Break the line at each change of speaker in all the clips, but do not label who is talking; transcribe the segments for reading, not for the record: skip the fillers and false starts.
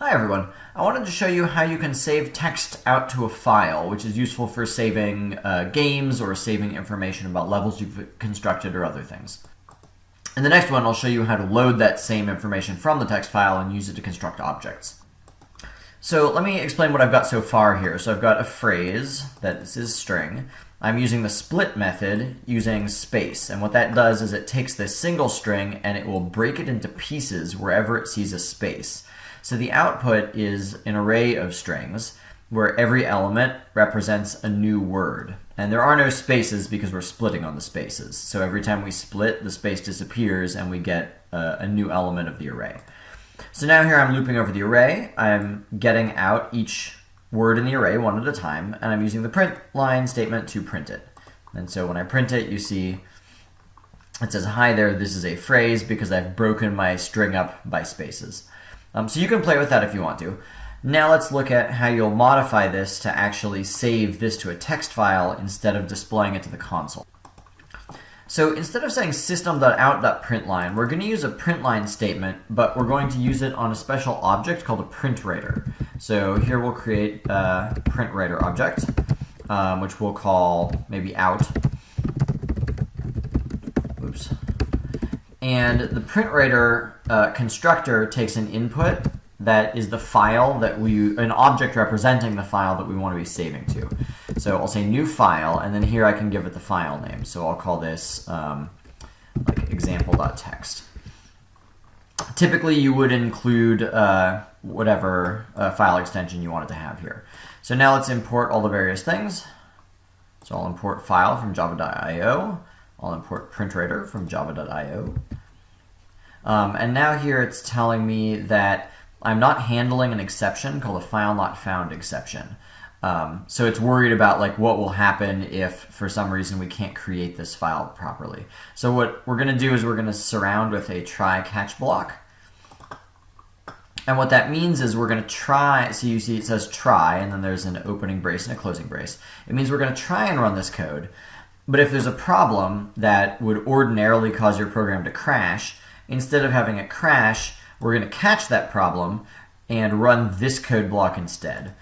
Hi everyone. I wanted to show you how you can save text out to a file, which is useful for saving games or saving information about levels you've constructed or other things. In the next one, I'll show you how to load that same information from the text file and use it to construct objects. So let me explain what I've got so far here. So I've got a phrase that is string. I'm using the split method using space, and what that does is it takes this single string and it will break it into pieces wherever it sees a space. So the output is an array of strings where every element represents a new word. And there are no spaces because we're splitting on the spaces. So every time we split, the space disappears and we get a new element of the array. So now here I'm looping over the array. I'm getting out each word in the array one at a time, and I'm using the print line statement to print it. And so when I print it, you see it says, "Hi there, this is a phrase," because I've broken my string up by spaces. So you can play with that if you want to. Now let's look at how you'll modify this to actually save this to a text file instead of displaying it to the console. So instead of saying system.out.println, we're going to use a println statement, but we're going to use it on a special object called a PrintWriter. So here we'll create a PrintWriter object, which we'll call maybe out. Oops. And the PrintWriter constructor takes an input that is the file that an object representing the file that we want to be saving to. So I'll say new file, and then here I can give it the file name. So I'll call this like example.txt. Typically you would include whatever file extension you wanted to have here. So now let's import all the various things. So I'll import file from java.io. I'll import PrintWriter from java.io. And now here it's telling me that I'm not handling an exception called a file not found exception. So it's worried about like what will happen if for some reason we can't create this file properly. So what we're going to do is we're going to surround with a try catch block. And what that means is we're going to try, so you see it says try, and then there's an opening brace and a closing brace. It means we're going to try and run this code. But if there's a problem that would ordinarily cause your program to crash, instead of having it crash, we're going to catch that problem and run this code block instead.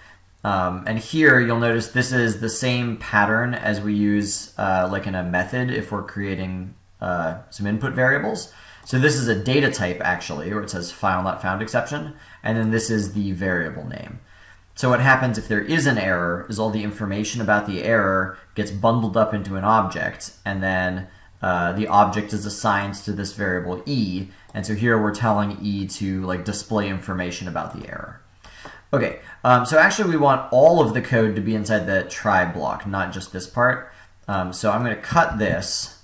And here you'll notice this is the same pattern as we use like in a method if we're creating some input variables. So this is a data type actually, where it says file not found exception, and then this is the variable name. So what happens if there is an error is all the information about the error gets bundled up into an object, and then the object is assigned to this variable e, and so here we're telling e to like display information about the error. Okay, so actually we want all of the code to be inside the try block, not just this part. So I'm going to cut this,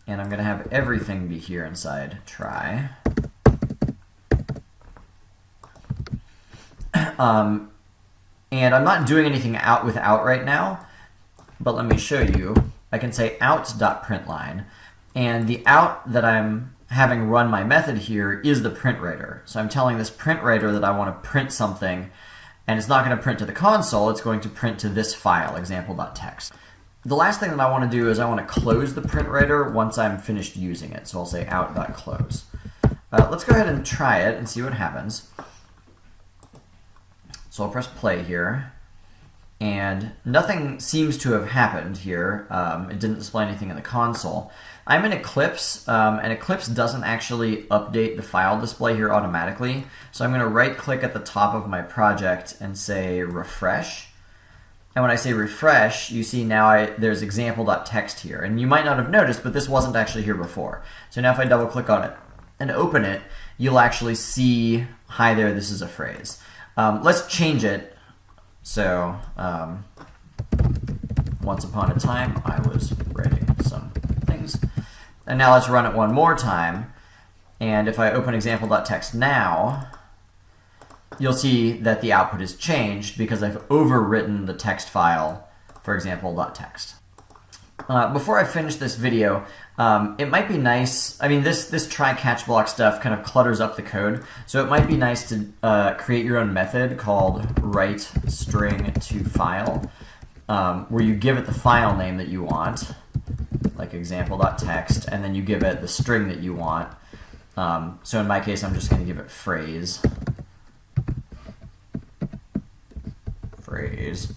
and I'm going to have everything be here inside try. And I'm not doing anything out with out right now, but let me show you. I can say out.println, and the out that I'm having run my method here is the PrintWriter. So I'm telling this PrintWriter that I want to print something, and it's not going to print to the console, it's going to print to this file, example.txt. The last thing that I want to do is I want to close the PrintWriter once I'm finished using it. So I'll say out.close. Let's go ahead and try it and see what happens. So I'll press play here, and nothing seems to have happened here. It didn't display anything in the console. I'm in Eclipse, and Eclipse doesn't actually update the file display here automatically. So I'm going to right-click at the top of my project and say refresh. And when I say refresh, you see now there's example.txt here. And you might not have noticed, but this wasn't actually here before. So now if I double-click on it and open it, you'll actually see, hi there, this is a phrase. Let's change it. So, once upon a time, I was writing some things. And now let's run it one more time. And if I open example.txt now, you'll see that the output is changed because I've overwritten the text file for example.txt. Before I finish this video, it might be nice, I mean this try catch block stuff kind of clutters up the code, so it might be nice to create your own method called write string to file, where you give it the file name that you want, like example.txt, and then you give it the string that you want. So in my case, I'm just going to give it phrase. phrase.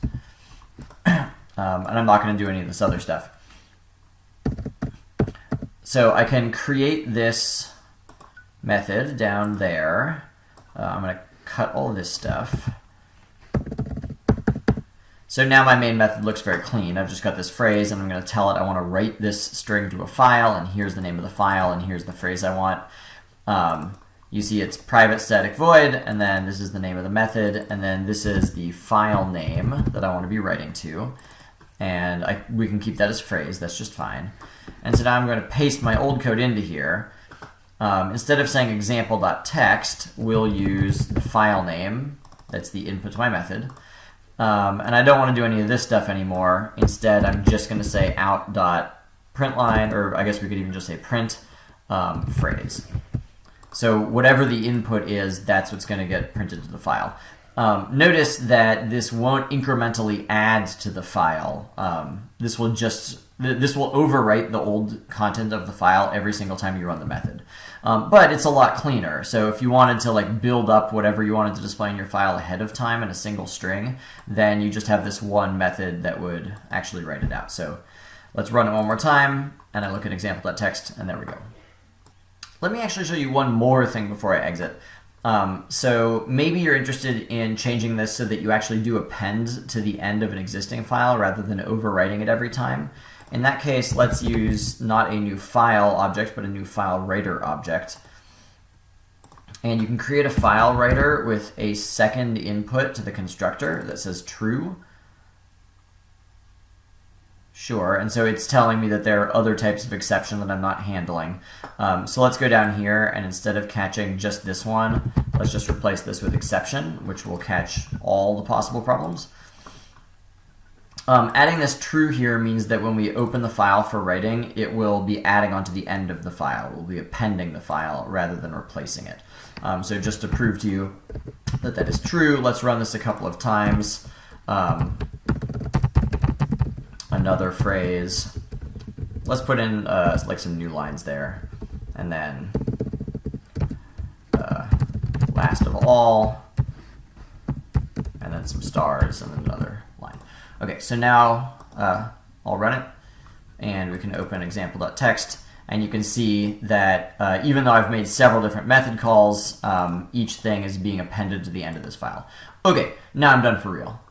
And I'm not going to do any of this other stuff. So I can create this method down there. I'm going to cut all this stuff. So now my main method looks very clean. I've just got this phrase, and I'm going to tell it I want to write this string to a file, and here's the name of the file, and here's the phrase I want. You see it's private static void, and then this is the name of the method, and then this is the file name that I want to be writing to. And we can keep that as phrase, that's just fine. And so now I'm going to paste my old code into here. Instead of saying example.txt, we'll use the file name, that's the input to my method. And I don't want to do any of this stuff anymore. Instead, I'm just going to say out.println, or I guess we could even just say print phrase. So whatever the input is, that's what's going to get printed to the file. Notice that this won't incrementally add to the file. This will overwrite the old content of the file every single time you run the method. But it's a lot cleaner. So if you wanted to build up whatever you wanted to display in your file ahead of time in a single string, then you just have this one method that would actually write it out. So let's run it one more time, and I look at example.txt, and there we go. Let me actually show you one more thing before I exit. So maybe you're interested in changing this so that you actually do append to the end of an existing file rather than overwriting it every time. In that case, let's use not a new file object, but a new file writer object. And you can create a file writer with a second input to the constructor that says true. Sure, and so it's telling me that there are other types of exception that I'm not handling. So let's go down here, and instead of catching just this one, let's just replace this with exception, which will catch all the possible problems. Adding this true here means that when we open the file for writing, it will be adding onto the end of the file. We'll be appending the file rather than replacing it. So just to prove to you that that is true, let's run this a couple of times. Another phrase. Let's put in some new lines there, and then last of all, and then some stars, and then another line. Okay, so now I'll run it, and we can open example.txt, and you can see that even though I've made several different method calls, each thing is being appended to the end of this file. Okay, now I'm done for real.